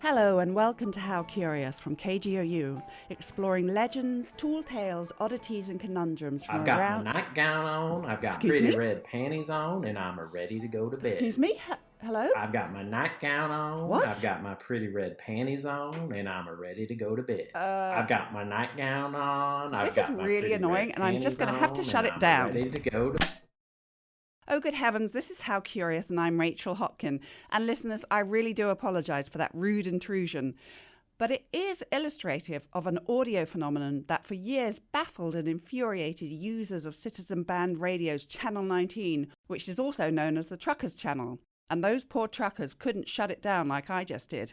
Hello and welcome to How Curious from KGOU, exploring legends, tall tales, oddities and conundrums from around... I've got my nightgown on, I've got pretty red panties on, and I'm ready to go to bed. Excuse me? Hello? I've got my nightgown on, What? I've got my pretty red panties on, and I'm ready to go to bed. I've got my nightgown on, I've got my really pretty annoying, red and I'm just going to have to panties shut on, it and down. I'm ready to go to... Oh, good heavens, this is How Curious, and I'm Rachel Hopkin. And listeners, I really do apologise for that rude intrusion. But it is illustrative of an audio phenomenon that for years baffled and infuriated users of Citizen Band Radio's Channel 19, which is also known as the Truckers Channel. And those poor truckers couldn't shut it down like I just did.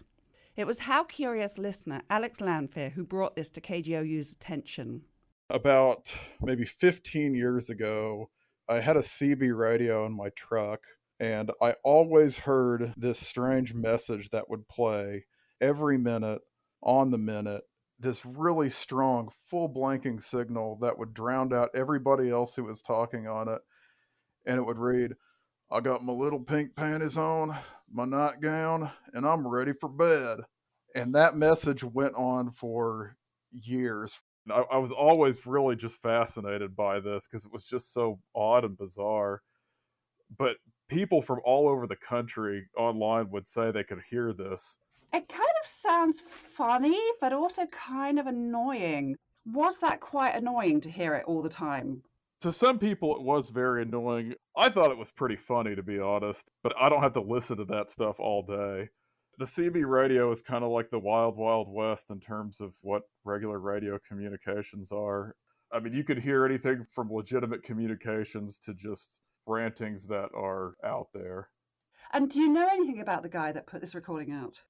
It was How Curious listener Alex Lanfear who brought this to KGOU's attention. About maybe 15 years ago, I had a CB radio in my truck, and I always heard this strange message that would play every minute, on the minute, this really strong, full blanking signal that would drown out everybody else who was talking on it. And it would read, "I got my little pink panties on, my nightgown, and I'm ready for bed." And that message went on for years. I was always really just fascinated by this because it was just so odd and bizarre. But people from all over the country online would say they could hear this. It kind of sounds funny, but also kind of annoying. Was that quite annoying to hear it all the time? To some people, it was very annoying. I thought it was pretty funny, to be honest, but I don't have to listen to that stuff all day. The CB radio is kind of like the wild, wild west in terms of what regular radio communications are. I mean, you could hear anything from legitimate communications to just rantings that are out there. And do you know anything about the guy that put this recording out?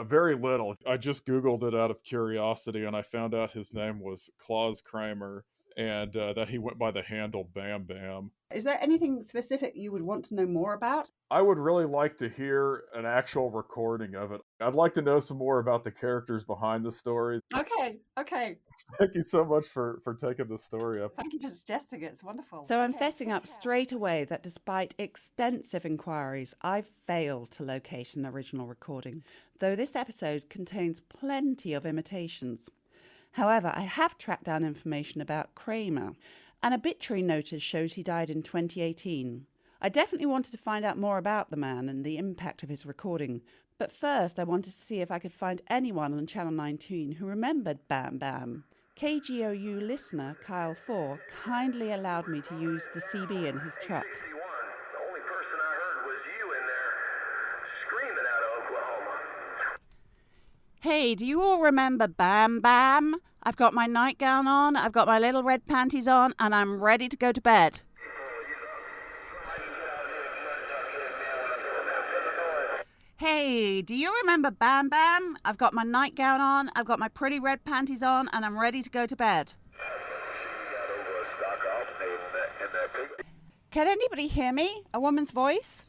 Very little. I just Googled it out of curiosity, and I found out his name was Klaus Kramer, and that he went by the handle Bam Bam. Is there anything specific you would want to know more about? I would really like to hear an actual recording of it. I'd like to know some more about the characters behind the story. Okay. Thank you so much for taking the story up. Thank you for suggesting it. It's wonderful. So I'm fessing up straight away that despite extensive inquiries, I've failed to locate an original recording, though this episode contains plenty of imitations. However, I have tracked down information about Kramer. An obituary notice shows he died in 2018. I definitely wanted to find out more about the man and the impact of his recording, but first I wanted to see if I could find anyone on Channel 19 who remembered Bam Bam. KGOU listener Kyle 4 kindly allowed me to use the CB in his truck. The only person I heard was you in there screaming out of Oklahoma. Hey, do you all remember Bam Bam? I've got my nightgown on, I've got my little red panties on, and I'm ready to go to bed. Hey, do you remember Bam Bam? I've got my nightgown on, I've got my pretty red panties on, and I'm ready to go to bed. Can anybody hear me? A woman's voice?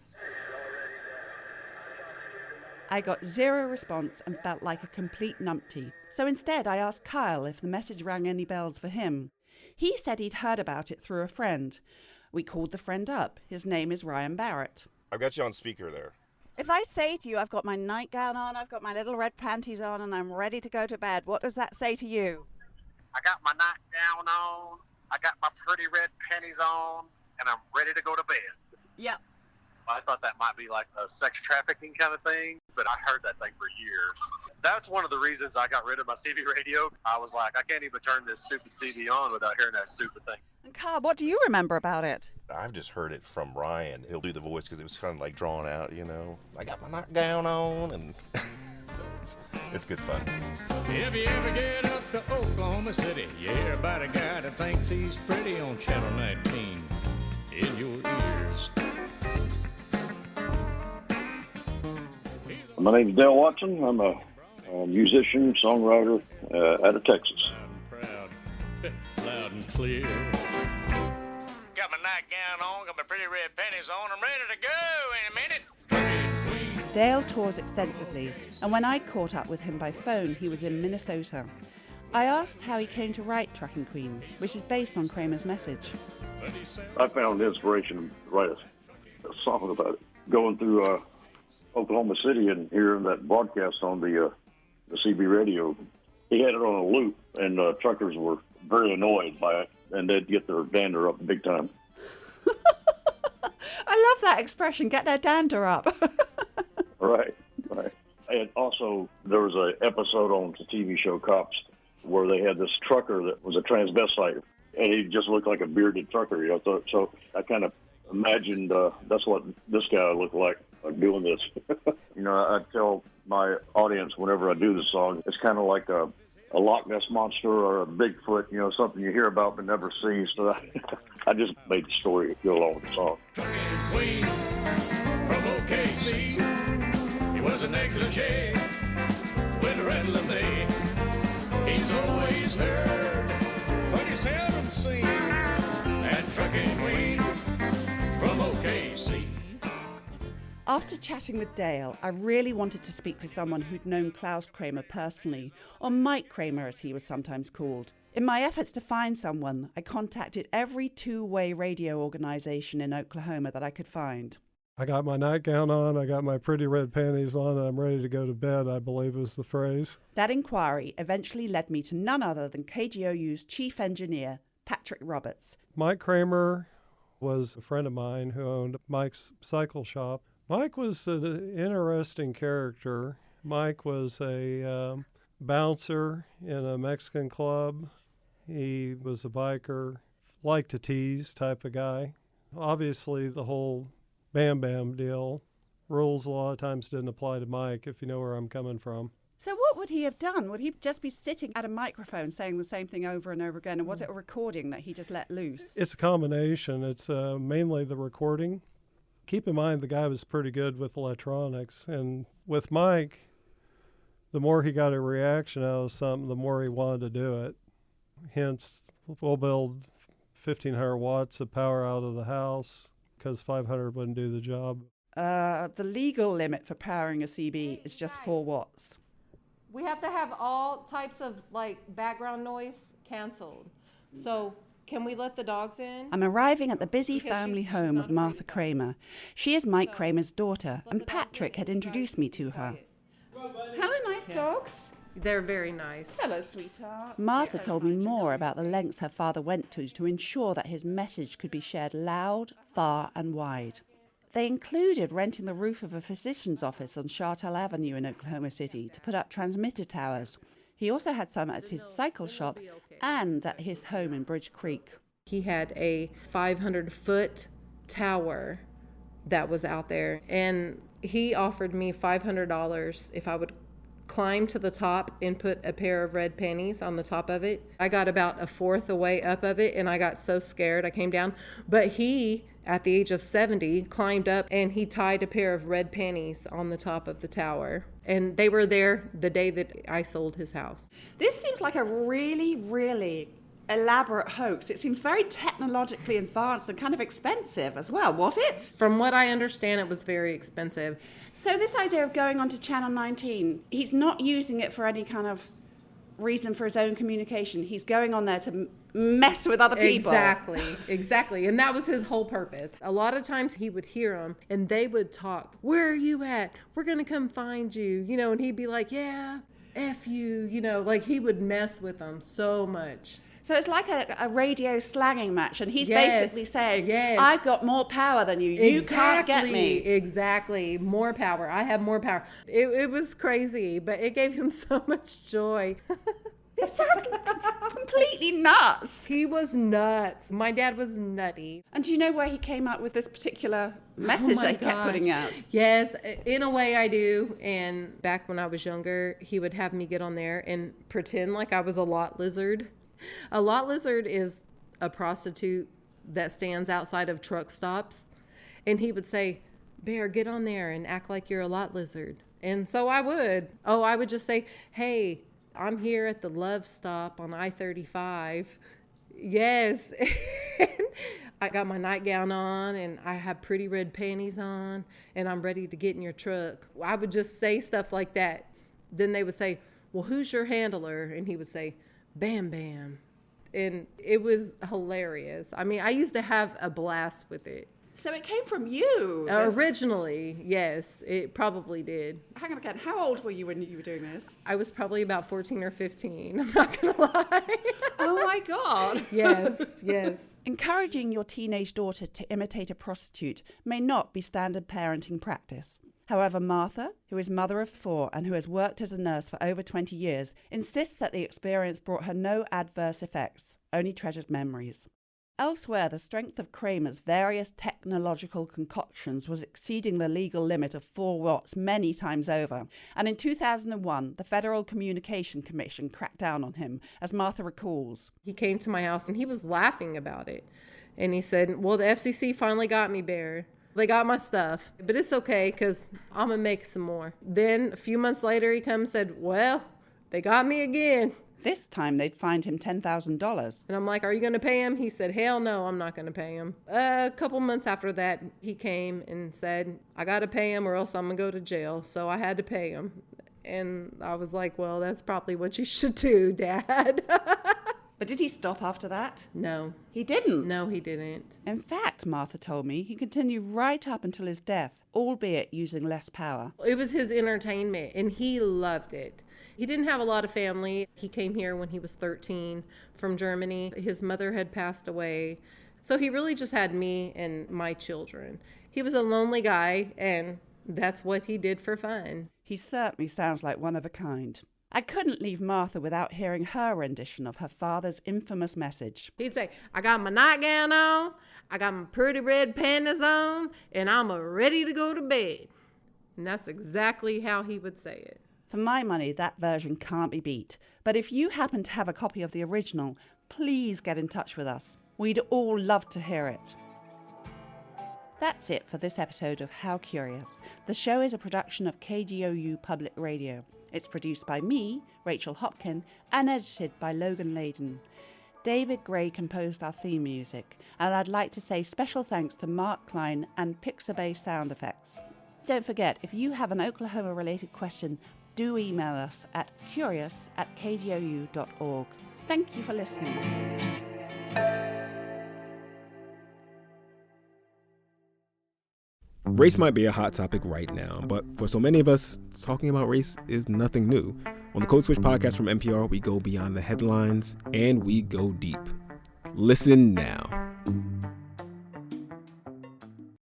I got zero response and felt like a complete numpty. So instead I asked Kyle if the message rang any bells for him. He said he'd heard about it through a friend. We called the friend up. His name is Ryan Barrett. I've got you on speaker there. If I say to you, I've got my nightgown on, I've got my little red panties on, and I'm ready to go to bed, what does that say to you? I got my nightgown on, I got my pretty red panties on, and I'm ready to go to bed. Yep. I thought that might be like a sex trafficking kind of thing, but I heard that thing for years. That's one of the reasons I got rid of my CB radio. I was like, I can't even turn this stupid CB on without hearing that stupid thing. And Carl, what do you remember about it? I've just heard it from Ryan. He'll do the voice because it was kind of like drawn out, you know. I got my nightgown on, and so it's good fun. If you ever get up to Oklahoma City, you hear about a guy that thinks he's pretty on Channel 19 in your ears. My name's Dale Watson. I'm a musician, songwriter out of Texas. Proud, loud and clear. Got my nightgown on, got my pretty red panties on. I'm ready to go in a minute. Dale tours extensively, and when I caught up with him by phone, he was in Minnesota. I asked how he came to write Trucking Queen, which is based on Kramer's message. I found inspiration to write a song about it. Going through Oklahoma City and hearing that broadcast on the CB radio. He had it on a loop, and truckers were very annoyed by it, and they'd get their dander up big time. I love that expression, get their dander up. Right. And also, there was an episode on the TV show Cops where they had this trucker that was a transvestite, and he just looked like a bearded trucker. So I kind of imagined that's what this guy looked like doing this. I tell my audience whenever I do this song, it's kind of like a Loch Ness monster or a Bigfoot, something you hear about but never see. So I just made the story go along with the song. Trucking queen from OKC. He was a negligee with a red lemonade. He's always heard, but he's seldom seen. That trucking queen from OKC. After chatting with Dale, I really wanted to speak to someone who'd known Klaus Kramer personally, or Mike Kramer as he was sometimes called. In my efforts to find someone, I contacted every two-way radio organisation in Oklahoma that I could find. I got my nightgown on, I got my pretty red panties on, and I'm ready to go to bed, I believe was the phrase. That inquiry eventually led me to none other than KGOU's chief engineer, Patrick Roberts. Mike Kramer was a friend of mine who owned Mike's cycle shop. Mike was an interesting character. Mike was a bouncer in a Mexican club. He was a biker, liked to tease type of guy. Obviously, the whole Bam Bam deal, rules a lot of times didn't apply to Mike, if you know where I'm coming from. So what would he have done? Would he just be sitting at a microphone saying the same thing over and over again? And was it a recording that he just let loose? It's a combination. It's mainly the recording. Keep in mind, the guy was pretty good with electronics. And with Mike, the more he got a reaction out of something, the more he wanted to do it. Hence, we'll build 1,500 watts of power out of the house because 500 wouldn't do the job. The legal limit for powering a CB is just 4 watts. We have to have all types of background noise canceled. So can we let the dogs in? I'm arriving at the busy family home of Martha Kramer. She is Mike Kramer's daughter, and Patrick had introduced me to her. Hello, nice dogs. They're very nice. Hello, sweetheart. Martha told me more about the lengths her father went to ensure that his message could be shared loud, far and wide. They included renting the roof of a physician's office on Chartel Avenue in Oklahoma City to put up transmitter towers. He also had some at his cycle shop and at his home in Bridge Creek. He had a 500-foot tower that was out there, and he offered me $500 if I would climb to the top and put a pair of red panties on the top of it. I got about a fourth the way up of it, and I got so scared I came down. But he, at the age of 70, climbed up and he tied a pair of red panties on the top of the tower. And they were there the day that I sold his house. This seems like a really, really elaborate hoax. It seems very technologically advanced and kind of expensive as well, was it? From what I understand, it was very expensive. So this idea of going onto Channel 19, he's not using it for any kind of reason for his own communication. He's going on there to mess with other people. Exactly. And that was his whole purpose. A lot of times he would hear them and they would talk, "Where are you at? We're going to come find you." And he'd be like, "Yeah, F you," he would mess with them so much. So it's like a radio slanging match, and he's basically saying, I've got more power than you. You can't get me. Exactly. More power. I have more power. It was crazy, but it gave him so much joy. This sounds completely nuts. He was nuts. My dad was nutty. And do you know where he came up with this particular message they kept putting out? Yes, in a way I do. And back when I was younger, he would have me get on there and pretend like I was a lot lizard. A lot lizard is a prostitute that stands outside of truck stops. And he would say, "Bear, get on there and act like you're a lot lizard." And so I would. I would just say, "Hey, I'm here at the Love Stop on I-35. Yes." I got my nightgown on and I have pretty red panties on and I'm ready to get in your truck. I would just say stuff like that. Then they would say, "Well, who's your handler?" And he would say, "Bam Bam." And it was hilarious. I mean, I used to have a blast with it. So it came from you? Originally, yes, it probably did. Hang on again. How old were you when you were doing this? I was probably about 14 or 15. I'm not going to lie. Oh, my God. Yes, yes. Encouraging your teenage daughter to imitate a prostitute may not be standard parenting practice. However, Martha, who is mother of 4 and who has worked as a nurse for over 20 years, insists that the experience brought her no adverse effects, only treasured memories. Elsewhere, the strength of Kramer's various technological concoctions was exceeding the legal limit of 4 watts many times over, and in 2001, the Federal Communication Commission cracked down on him, as Martha recalls. He came to my house and he was laughing about it, and he said, well, the FCC finally got me, Bear. They got my stuff, but it's okay because I'm going to make some more. Then a few months later, he comes and said, well, they got me again. This time they'd fined him $10,000. And I'm like, are you going to pay him? He said, hell no, I'm not going to pay him. A couple months after that, he came and said, I got to pay him or else I'm going to go to jail. So I had to pay him. And I was like, well, that's probably what you should do, Dad. But did he stop after that? No. He didn't? No, he didn't. In fact, Martha told me, he continued right up until his death, albeit using less power. It was his entertainment, and he loved it. He didn't have a lot of family. He came here when he was 13 from Germany. His mother had passed away. So he really just had me and my children. He was a lonely guy, and that's what he did for fun. He certainly sounds like one of a kind. I couldn't leave Martha without hearing her rendition of her father's infamous message. He'd say, I got my nightgown on, I got my pretty red panties on, and I'm ready to go to bed. And that's exactly how he would say it. For my money, that version can't be beat. But if you happen to have a copy of the original, please get in touch with us. We'd all love to hear it. That's it for this episode of How Curious. The show is a production of KGOU Public Radio. It's produced by me, Rachel Hopkin, and edited by Logan Layden. David Gray composed our theme music, and I'd like to say special thanks to Mark Klein and Pixabay Sound Effects. Don't forget, if you have an Oklahoma-related question, do email us at curious@kgou.org. Thank you for listening. Race might be a hot topic right now, but for so many of us, talking about race is nothing new. On the Code Switch podcast from NPR, we go beyond the headlines and we go deep. Listen now.